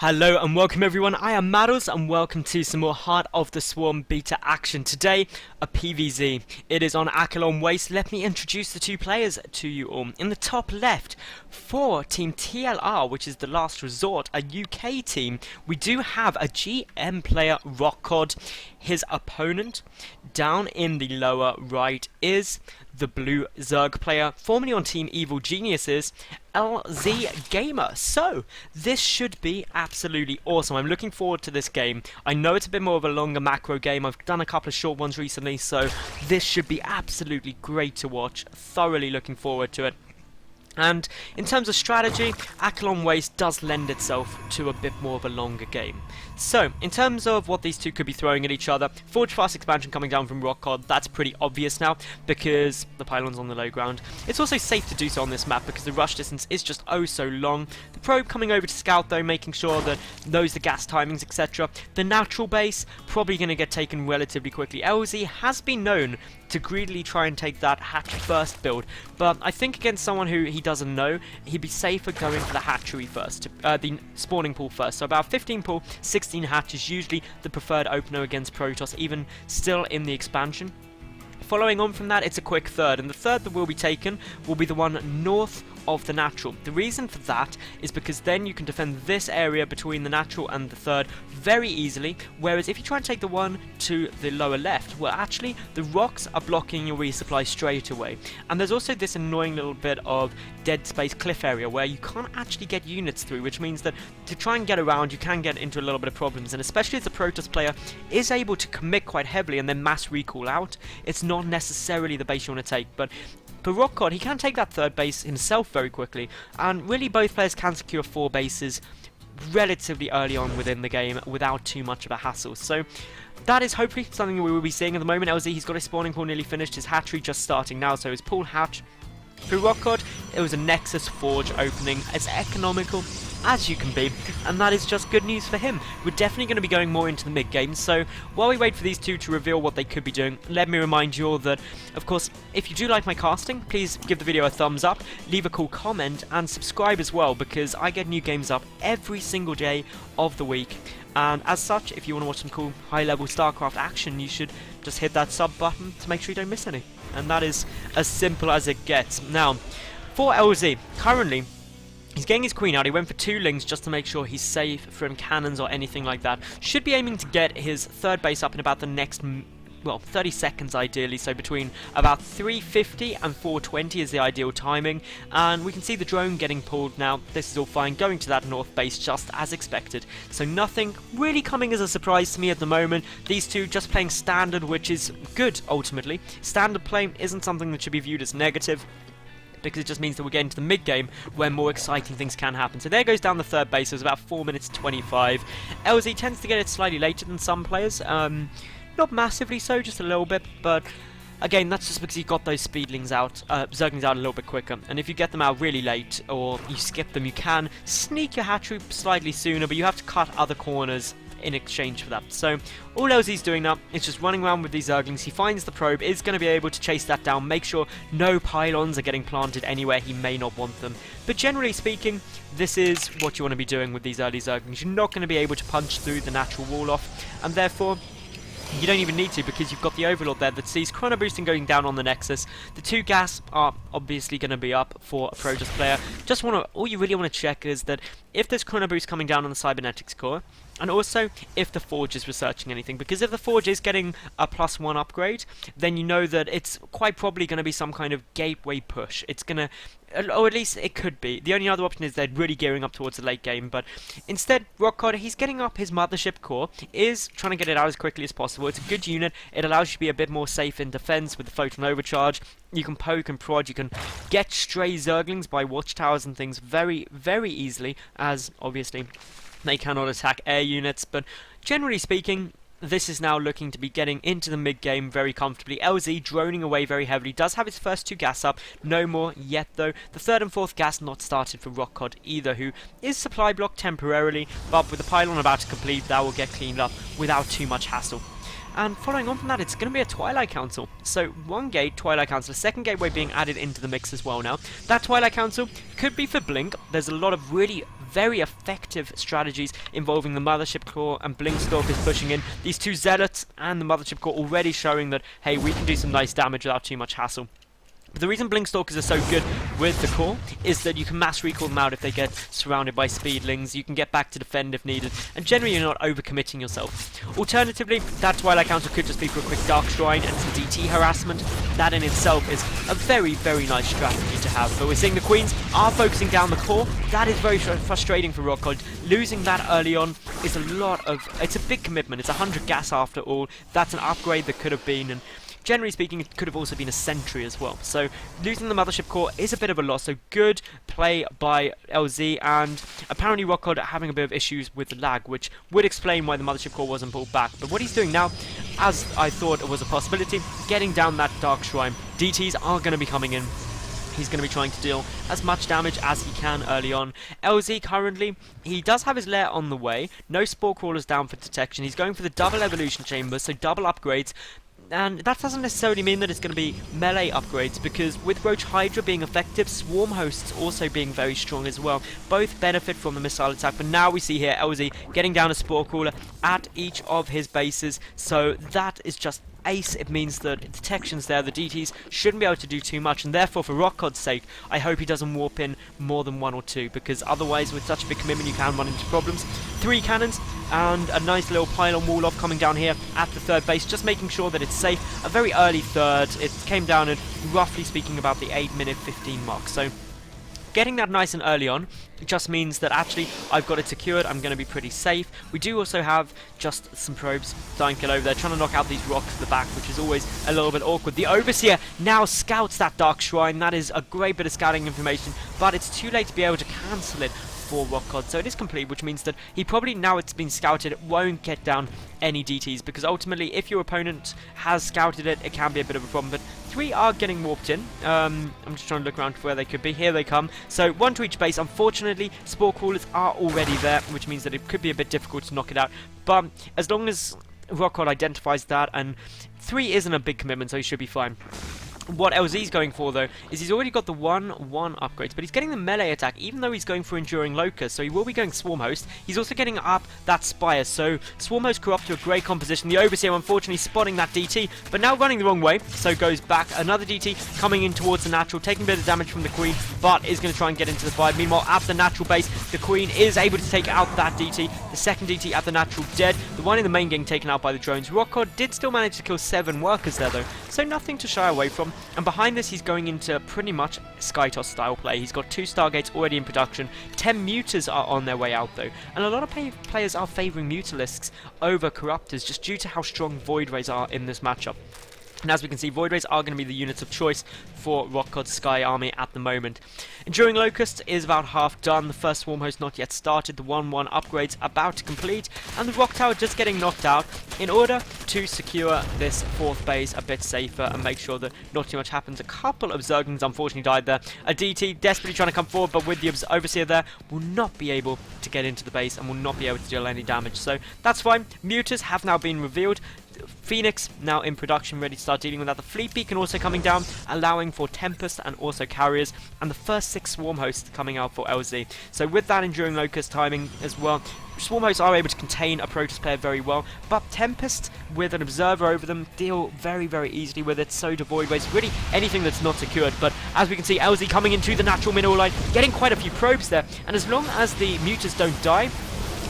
Hello and welcome everyone, I am Madals and welcome to some more Heart of the Swarm beta action. Today, a PvZ. It is on Achelon Waste. Let me introduce the two players to you all. In the top left, for Team TLR, which is the Last Resort, a UK team, we do have a GM player, Rotcod. His opponent, down in the lower right, is the blue Zerg player, formerly on Team Evil Geniuses, LzGaMeR. So, this should be absolutely awesome. I'm looking forward to this game. I know it's a bit more of a longer macro game. I've done a couple of short ones recently, so this should be absolutely great to watch. Thoroughly looking forward to it. And in terms of strategy, Achelon Waste does lend itself to a bit more of a longer game. So, in terms of what these two could be throwing at each other, Forge Fast expansion coming down from Rotcod, that's pretty obvious now, because the pylon's on the low ground. It's also safe to do so on this map, because the rush distance is just oh so long. The probe coming over to scout though, making sure that knows the gas timings, etc. The natural base, probably going to get taken relatively quickly. LZ has been known to greedily try and take that hatch first build, but I think against someone who he doesn't know, he'd be safer going for the hatchery first, the spawning pool first. So about 15 pool, 16 hatch is usually the preferred opener against Protoss, even still in the expansion. Following on from that, it's a quick third, and the third that will be taken will be the one north of the natural. The reason for that is because then you can defend this area between the natural and the third very easily, whereas if you try and take the one to the lower left, well actually the rocks are blocking your resupply straight away. And there's also this annoying little bit of dead space cliff area where you can't actually get units through, which means that to try and get around you can get into a little bit of problems, and especially as the Protoss player is able to commit quite heavily and then mass recall out, it's not necessarily the base you want to take. But for Rotcod, he can take that third base himself very quickly, and really both players can secure 4 bases relatively early on within the game without too much of a hassle. So that is hopefully something we will be seeing at the moment. LZ, he's got his spawning pool nearly finished, his hatchery just starting now, so his pool hatch. Through Rotcod, it was a Nexus Forge opening, as economical as you can be, and that is just good news for him. We're definitely going to be going more into the mid-game, so while we wait for these two to reveal what they could be doing, let me remind you all that, of course, if you do like my casting, please give the video a thumbs up, leave a cool comment, and subscribe as well, because I get new games up every single day of the week. And as such, if you want to watch some cool high-level StarCraft action, you should just hit that sub button to make sure you don't miss any. And that is as simple as it gets. Now, for LZ, currently, he's getting his queen out. He went for 2 lings just to make sure he's safe from cannons or anything like that. Should be aiming to get his third base up in about the next, well, 30 seconds ideally, so between about 350 and 420 is the ideal timing, and we can see the drone getting pulled now. This is all fine, going to that north base just as expected, so nothing really coming as a surprise to me at the moment. These two just playing standard, which is good ultimately. Standard play isn't something that should be viewed as negative, because it just means that we're getting to the mid-game where more exciting things can happen. So there goes down the third base. It was about 4 minutes 25. LZ tends to get it slightly later than some players. Not massively so, just a little bit, but again, that's just because you got those speedlings out, zerglings out a little bit quicker. And if you get them out really late, or you skip them, you can sneak your hatchery slightly sooner, but you have to cut other corners in exchange for that. So all LZ's doing now is just running around with these zerglings. He finds the probe, is going to be able to chase that down, make sure no pylons are getting planted anywhere he may not want them. But generally speaking, this is what you want to be doing with these early zerglings. You're not going to be able to punch through the natural wall off, and therefore you don't even need to, because you've got the Overlord there that sees chrono boosting going down on the Nexus. The 2 gas are obviously going to be up for a Protoss player. Just all you really want to check is that if there's chrono boost coming down on the cybernetics core, and also if the Forge is researching anything, because if the Forge is getting a +1 upgrade, then you know that it's quite probably going to be some kind of gateway push. It's going to, or at least it could be. The only other option is they're really gearing up towards the late game, but instead, Rotcod, he's getting up his mothership core, is trying to get it out as quickly as possible. It's a good unit. It allows you to be a bit more safe in defense with the photon overcharge. You can poke and prod, you can get stray zerglings by watchtowers and things very, very easily, as obviously they cannot attack air units, but generally speaking, this is now looking to be getting into the mid-game very comfortably. LZ droning away very heavily, does have his first 2 gas up, no more yet though. The 3rd and 4th gas not started for Rotcod either, who is supply blocked temporarily, but with the pylon about to complete, that will get cleaned up without too much hassle. And following on from that, it's going to be a Twilight Council. So, 1 gate, Twilight Council, a 2nd gateway being added into the mix as well now. That Twilight Council could be for Blink. There's a lot of really very effective strategies involving the Mothership Core and Blinkstalkers pushing in. These two Zealots and the Mothership Core already showing that, hey, we can do some nice damage without too much hassle. But the reason Blinkstalkers are so good with the core is that you can mass recall them out if they get surrounded by speedlings, you can get back to defend if needed, and generally you're not overcommitting yourself. Alternatively, that Twilight Council could just be for a quick Dark Shrine and some DT harassment. That in itself is a very, very nice strategy to have. But we're seeing the Queens are focusing down the core. That is very frustrating for Rotcod. Losing that early on is it's a big commitment. It's 100 gas after all. That's an upgrade that could have been, and generally speaking, it could have also been a sentry as well. So losing the Mothership Core is a bit of a loss. So good play by LZ, and apparently Rotcod having a bit of issues with the lag, which would explain why the Mothership Core wasn't pulled back. But what he's doing now, as I thought it was a possibility, getting down that Dark Shrine. DTs are going to be coming in. He's going to be trying to deal as much damage as he can early on. LZ currently, he does have his lair on the way. No Spore Crawlers down for detection. He's going for the double evolution chamber, so double upgrades. And that doesn't necessarily mean that it's going to be melee upgrades, because with Roach Hydra being effective, Swarm Hosts also being very strong as well. Both benefit from the missile attack, but now we see here LZ getting down a Spore Crawler at each of his bases, so that is just ace. It means that detection's there, the DTs shouldn't be able to do too much, and therefore for Rotcod's sake, I hope he doesn't warp in more than one or two, because otherwise with such a big commitment you can run into problems. 3 cannons and a nice little pylon wall off coming down here at the third base, just making sure that it's safe. A very early third. It came down at, roughly speaking, about the 8-minute 15 mark, so getting that nice and early on just means that actually I've got it secured. I'm going to be pretty safe. We do also have just some probes dying kill over there, trying to knock out these rocks at the back, which is always a little bit awkward. The Overseer now scouts that Dark Shrine. That is a great bit of scouting information, but it's too late to be able to cancel it for Rotcod, so it is complete, which means that he probably, now it's been scouted, it won't get down any DTs, because ultimately if your opponent has scouted it, it can be a bit of a problem. But 3 are getting warped in. I'm just trying to look around for where they could be. Here they come. So 1 to each base. Unfortunately, Spore Crawlers are already there, which means that it could be a bit difficult to knock it out. But as long as Rotcod identifies that, and 3 isn't a big commitment, so he should be fine. What LZ's going for, though, is he's already got the 1-1 upgrades, but he's getting the melee attack, even though he's going for Enduring Locust, so he will be going Swarm Host. He's also getting up that Spire, so Swarm Host Corrupt to a great composition. The Overseer, unfortunately, spotting that DT, but now running the wrong way, so goes back. Another DT coming in towards the Natural, taking a bit of damage from the Queen, but is going to try and get into the fight. Meanwhile, at the Natural base, the Queen is able to take out that DT. The second DT at the Natural dead. The one in the main getting taken out by the drones. Rotcod did still manage to kill 7 workers there, though, so nothing to shy away from. And behind this, he's going into pretty much SkyToss style play. He's got 2 Stargates already in production. 10 Mutors are on their way out, though. And a lot of players are favouring Mutalisks over Corruptors, just due to how strong Void Rays are in this matchup. And as we can see, Void Rays are going to be the units of choice for Rotcod's Sky Army at the moment. Enduring Locust is about half done. The first Swarm Host not yet started. The 1-1 upgrades about to complete. And the Rock Tower just getting knocked out in order to secure this 4th base a bit safer and make sure that not too much happens. A couple of Zerglings unfortunately died there. A DT desperately trying to come forward, but with the Overseer there, will not be able to get into the base and will not be able to deal any damage. So that's fine. Mutors have now been revealed. Phoenix now in production, ready to start dealing with that. The Fleet Beacon also coming down, allowing for Tempest and also Carriers, and the first 6 Swarm Hosts coming out for LZ. So with that Enduring Locust timing as well, Swarm Hosts are able to contain a Protoss player very well, but Tempest with an Observer over them deal very, very easily with it. So do Void Rays, really anything that's not secured. But as we can see, LZ coming into the natural mineral line, getting quite a few probes there, and as long as the Mutors don't die,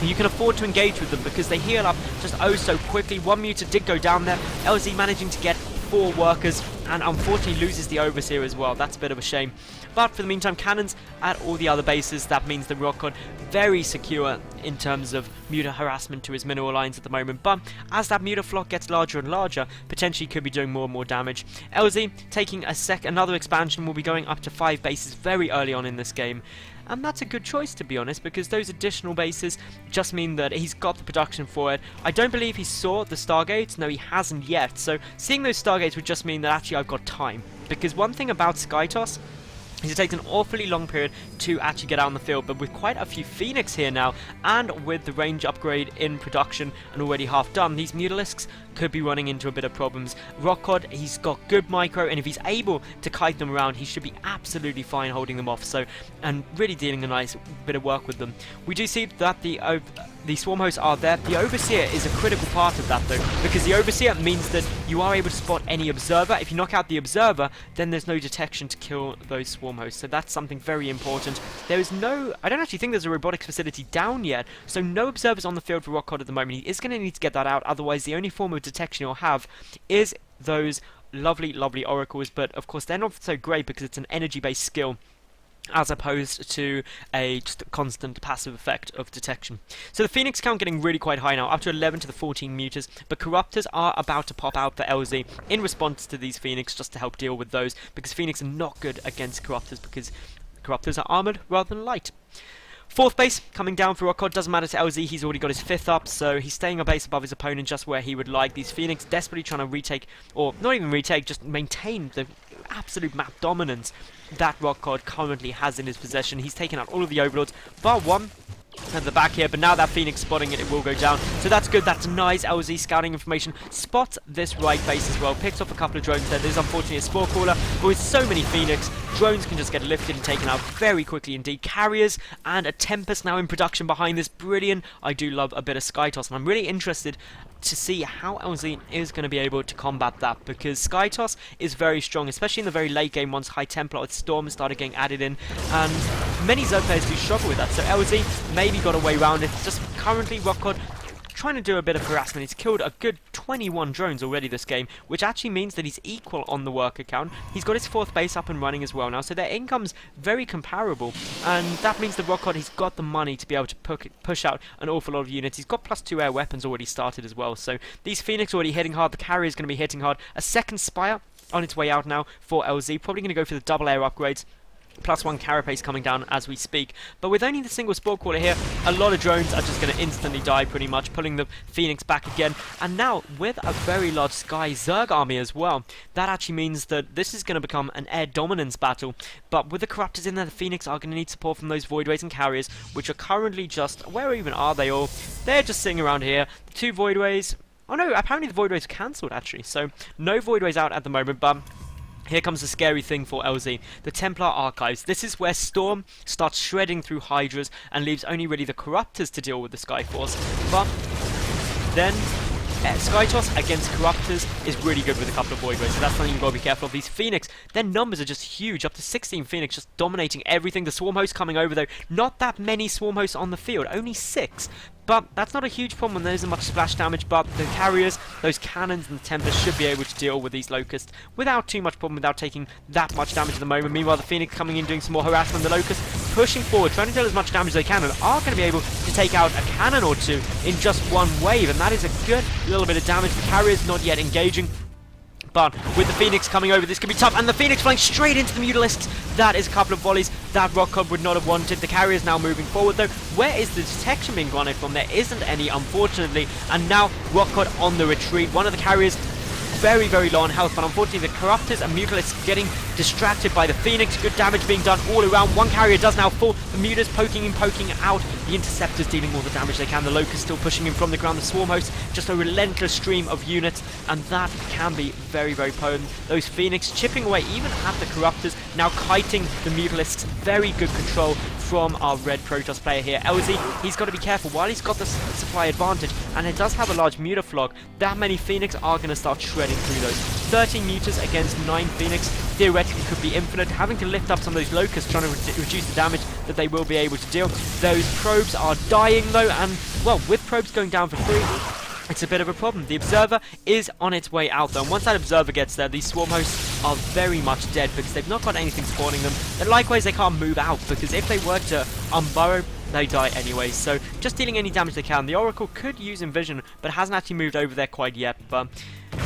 you can afford to engage with them because they heal up just oh so quickly. 1 Mutor did go down there. LZ managing to get 4 workers and unfortunately loses the Overseer as well. That's a bit of a shame. But for the meantime, cannons at all the other bases. That means the Rotcod very secure in terms of Mutor harassment to his mineral lines at the moment. But as that Mutor flock gets larger and larger, potentially could be doing more and more damage. LZ taking another expansion, will be going up to 5 bases very early on in this game. And that's a good choice, to be honest, because those additional bases just mean that he's got the production for it. I don't believe he saw the Stargates. No, he hasn't yet. So seeing those Stargates would just mean that actually I've got time. Because one thing about SkyToss It takes an awfully long period to actually get out on the field, but with quite a few Phoenix here now, and with the range upgrade in production and already half done, these Mutalisks could be running into a bit of problems. Rotcod, he's got good micro, and if he's able to kite them around, he should be absolutely fine holding them off, so, and really dealing a nice bit of work with them. We do see that the swarm hosts are there. The Overseer is a critical part of that though, because the Overseer means that you are able to spot any observer. If you knock out the observer, then there's no detection to kill those swarm hosts, so that's something very important. There is no, I don't actually think there's a robotics facility down yet, so no observers on the field for Rotcod at the moment. He is going to need to get that out, otherwise the only form of detection he'll have is those lovely oracles, but of course they're not so great because it's an energy based skill as opposed to a just constant passive effect of detection. So the Phoenix count getting really quite high now, up to 11 to the 14 muters, but Corruptors are about to pop out for LZ in response to these Phoenix, just to help deal with those, because Phoenix are not good against Corruptors, because Corruptors are armoured rather than light. Fourth base coming down for Rotcod, doesn't matter to LZ, he's already got his 5th up, so he's staying a base above his opponent just where he would like. These Phoenix desperately trying to retake, or not even retake, just maintain the absolute map dominance that Rotcod currently has in his possession. He's taken out all of the Overlords, bar one at the back here, but now that Phoenix spotting it, it will go down. So that's good, that's nice LZ scouting information. Spots this right base as well, picks off a couple of drones there. There's unfortunately a Spore Caller, but with so many Phoenix, drones can just get lifted and taken out very quickly indeed. Carriers and a Tempest now in production behind this, brilliant. I do love a bit of Sky Toss, and I'm really interested to see how LZ is going to be able to combat that, because Sky Toss is very strong, especially in the very late game once High Templar with Storm started getting added in, and many Zerg players do struggle with that, so LZ maybe got a way around it. Just currently Rotcod trying to do a bit of harassment. He's killed a good 21 drones already this game, which actually means that he's equal on the worker count. He's got his 4th base up and running as well now, so their income's very comparable, and that means that Rotcod, he's got the money to be able to push out an awful lot of units. He's got +2 air weapons already started as well, so these Phoenix already hitting hard. The carrier's going to be hitting hard. A 2nd Spire on its way out now for LZ, probably going to go for the double air upgrades. +1 carapace coming down as we speak, but with only the single Spore Caller here, a lot of drones are just going to instantly die pretty much, pulling the Phoenix back again. And now with a very large Sky Zerg army as well, that actually means that this is going to become an air dominance battle. But with the Corruptors in there, the Phoenix are going to need support from those Voidways and Carriers, which are currently just, where even are they all? They're just sitting around here. The 2 Voidways, oh no, apparently the Voidways are cancelled actually, so no Voidways out at the moment, but here comes the scary thing for LZ, the Templar Archives. This is where Storm starts shredding through Hydras and leaves only really the Corruptors to deal with the Skyforce. But then Sky Toss against Corruptors is really good with a couple of Voidways, so that's something you've got to be careful of. These Phoenix, their numbers are just huge, up to 16 Phoenix just dominating everything. The Swarm Hosts coming over though, not that many Swarm Hosts on the field, only 6. But that's not a huge problem when there isn't much splash damage, but the carriers, those cannons and the Tempest should be able to deal with these Locusts without too much problem, without taking that much damage at the moment. Meanwhile, the Phoenix coming in, doing some more harassment. The Locusts pushing forward, trying to deal as much damage as they can, and are going to be able to take out a cannon or 2 in just one wave, and that is a good little bit of damage. The carriers not yet engaging, but with the Phoenix coming over, this could be tough, and the Phoenix flying straight into the Mutalisks. That is a couple of volleys that Rotcod would not have wanted. The carrier is now moving forward though. Where is the detection being granted from? There isn't any, unfortunately, and now Rotcod on the retreat. One of the carriers very low on health, but unfortunately the Corruptors and Mutalisks getting distracted by the Phoenix. Good damage being done all around. One carrier does now fall. The Mutas poking in, poking out. The Interceptors dealing all the damage they can. The Locusts still pushing in from the ground. The Swarm Hosts, just a relentless stream of units, and that can be very potent. Those Phoenix chipping away even at the Corruptors, now kiting the Mutalisks. Very good control from our red Protoss player here. LZ, he's got to be careful. While he's got the supply advantage, and it does have a large Mutaflog, that many Phoenix are going to start shredding through those. 13 Mutas against 9 Phoenix theoretically could be infinite. Having to lift up some of those Locusts, trying to reduce the damage that they will be able to deal. Those probes are dying though, and well, with probes going down for free, it's a bit of a problem. The Observer is on its way out though, and once that Observer gets there, these Swarm Hosts are very much dead because they've not got anything spawning them, and likewise they can't move out because if they were to unburrow, they die anyway, so just dealing any damage they can. The Oracle could use Envision, but hasn't actually moved over there quite yet, but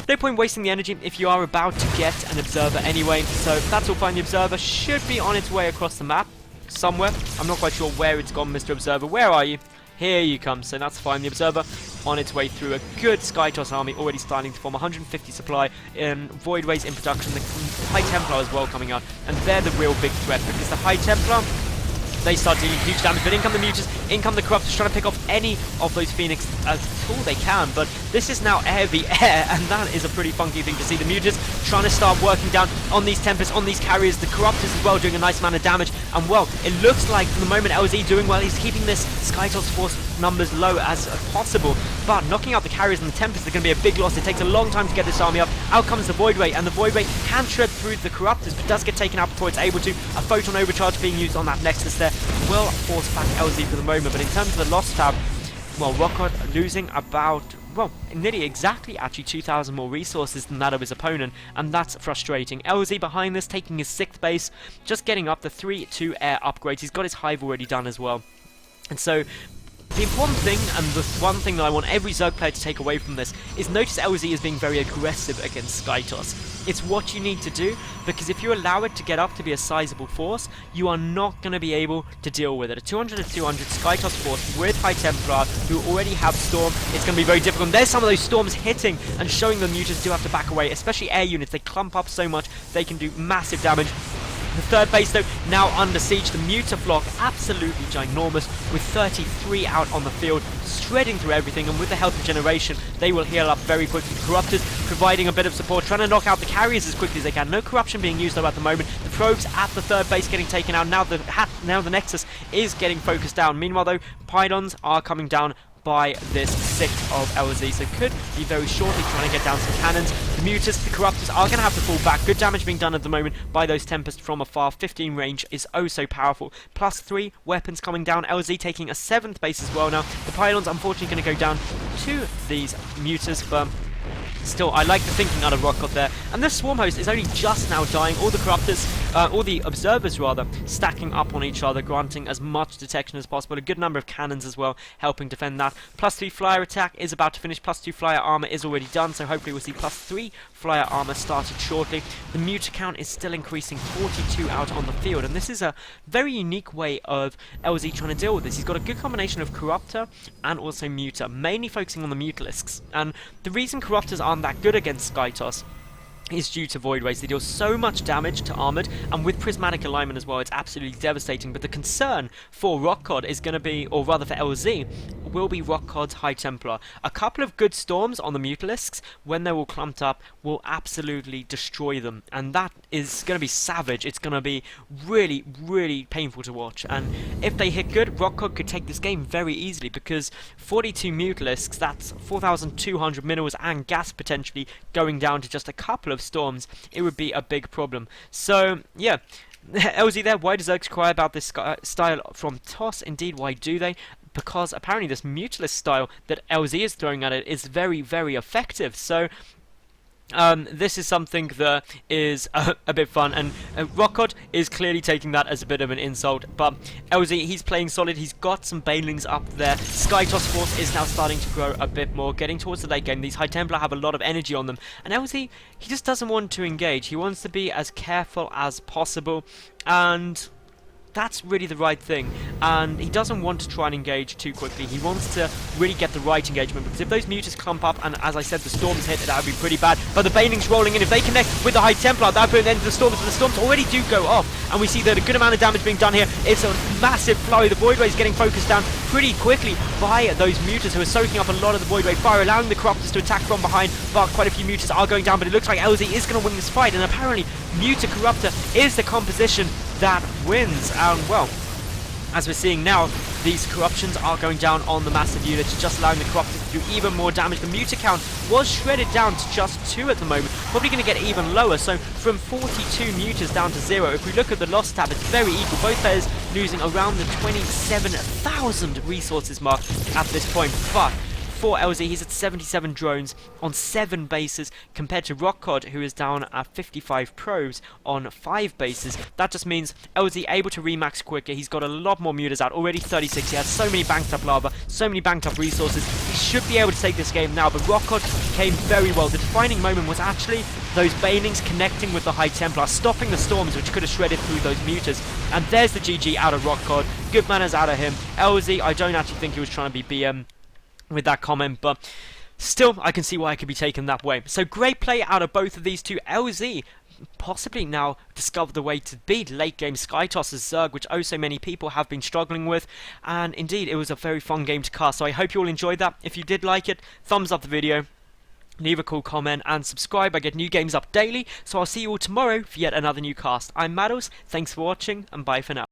no point wasting the energy if you are about to get an Observer anyway, so that's all fine. The Observer should be on its way across the map somewhere. I'm not quite sure where it's gone, Mr. Observer. Where are you? Here you come. So that's fine. The Observer on its way through. A good Skytoss army already starting to form. 150 supply in Void Rays in production. The High Templar as well coming out. And they're the real big threat, because the High Templar, they start dealing huge damage, but in come the Mutas, in come the Corruptors, trying to pick off any of those Phoenix as all they can, but this is now air v air, and that is a pretty funky thing to see. The Mutas trying to start working down on these Tempests, on these carriers, the Corruptors as well doing a nice amount of damage, and well, it looks like for the moment LZ doing well. He's keeping this Skytoss force numbers low as possible, but knocking out the carriers and the Tempests are going to be a big loss. It takes a long time to get this army up. Out comes the Void Ray, and the Void Ray can shred through the Corruptors, but does get taken out before it's able to. A Photon Overcharge being used on that Nexus there will force back LZ for the moment, but in terms of the loss tab, well, Rotcod losing about, well, nearly exactly actually 2,000 more resources than that of his opponent, and that's frustrating. LZ behind this, taking his 6th base, just getting up the 3-2 air upgrades. He's got his hive already done as well. And so the important thing, and the one thing that I want every Zerg player to take away from this, is notice LZ is being very aggressive against Skytoss. It's what you need to do, because if you allow it to get up to be a sizable force, you are not going to be able to deal with it. A 200 to 200 Skytoss force with High Templar, who already have Storm, it's going to be very difficult. And there's some of those Storms hitting and showing the Mutas do have to back away, especially air units. They clump up so much, they can do massive damage. The 3rd base, though, now under siege. The Mutaflock, absolutely ginormous, with 33 out on the field, shredding through everything, and with the health regeneration, they will heal up very quickly. The Corruptors providing a bit of support, trying to knock out the carriers as quickly as they can. No corruption being used, though, at the moment. The Probes at the 3rd base getting taken out. Now the Nexus is getting focused down. Meanwhile, though, Pylons are coming down by this 6th of LZ, so could be very shortly trying to get down some cannons. The Mutas, the Corruptors are going to have to fall back. Good damage being done at the moment by those Tempests from afar. 15 range is oh so powerful. +3 weapons coming down. LZ taking a 7th base as well now. The Pylons unfortunately going to go down to these Mutas, but still, I like the thinking out of Rotcod there. And this Swarm Host is only just now dying. All the Corruptors, all the Observers rather, stacking up on each other, granting as much detection as possible. A good number of cannons as well, helping defend that. +3 flyer attack is about to finish. +2 flyer armor is already done, so hopefully we'll see +3 flyer armor started shortly. The Muta count is still increasing, 42 out on the field, and this is a very unique way of LZ trying to deal with this. He's got a good combination of Corruptor and also Muta, mainly focusing on the Mutalisks. And the reason Corruptors aren't that good against Skytoss is due to Void Rays. They deal so much damage to Armored, and with Prismatic Alignment as well, it's absolutely devastating. But the concern for Rotcod is going to be, or rather for LZ, will be Rotcod's High Templar. A couple of good Storms on the Mutalisks, when they're all clumped up, will absolutely destroy them. And that is going to be savage. It's going to be really, really painful to watch. And if they hit good, Rotcod could take this game very easily, because 42 Mutalisks, that's 4,200 minerals and gas potentially going down to just a couple of Storms. It would be a big problem. So, yeah. LZ there, why does Zerg cry about this style from TOS? Indeed, why do they? Because apparently this Mutalist style that LZ is throwing at it is very, very effective. So this is something that is a bit fun, and Rotcod is clearly taking that as a bit of an insult, but LZ, he's playing solid. He's got some Banelings up there. Skytoss force is now starting to grow a bit more, getting towards the late game. These High Templar have a lot of energy on them, and LZ, he just doesn't want to engage. He wants to be as careful as possible, and that's really the right thing, and he doesn't want to try and engage too quickly. He wants to really get the right engagement, because if those Mutas clump up, and as I said, the Storms hit, that would be pretty bad. But the Banelings rolling in, if they connect with the High Templar, that would put an end to the Storms, but the Storms already do go off, and we see that a good amount of damage being done here. It's a massive flurry. The Void Ray is getting focused down pretty quickly by those Mutas, who are soaking up a lot of the Void Ray fire, allowing the Corruptors to attack from behind, but quite a few Mutas are going down, but it looks like LZ is going to win this fight, and apparently Muta Corruptor is the composition that wins. And well, as we're seeing now, these corruptions are going down on the massive units, just allowing the Corruptors to do even more damage. The Muta count was shredded down to just 2 at the moment, probably going to get even lower, so from 42 Mutas down to 0. If we look at the loss tab, it's very equal. Both players losing around the 27,000 resources mark at this point, but for LZ, he's at 77 drones on 7 bases compared to Rotcod, who is down at 55 probes on 5 bases. That just means LZ able to remax quicker. He's got a lot more mutas out, already 36. He has so many banked up lava, so many banked up resources. He should be able to take this game now, but Rotcod came very well. The defining moment was actually those banings connecting with the High Templar, stopping the storms, which could have shredded through those mutas. And there's the GG out of Rotcod. Good manners out of him. LZ, I don't actually think he was trying to be BM with that comment, but still, I can see why it could be taken that way. So great play out of both of these two. LZ possibly now discovered the way to beat late game Skytoss's Zerg, which oh so many people have been struggling with, and indeed it was a very fun game to cast. So I hope you all enjoyed that. If you did like it, thumbs up the video, leave a cool comment and subscribe. I get new games up daily, so I'll see you all tomorrow for yet another new cast. I'm Madals, thanks for watching and bye for now.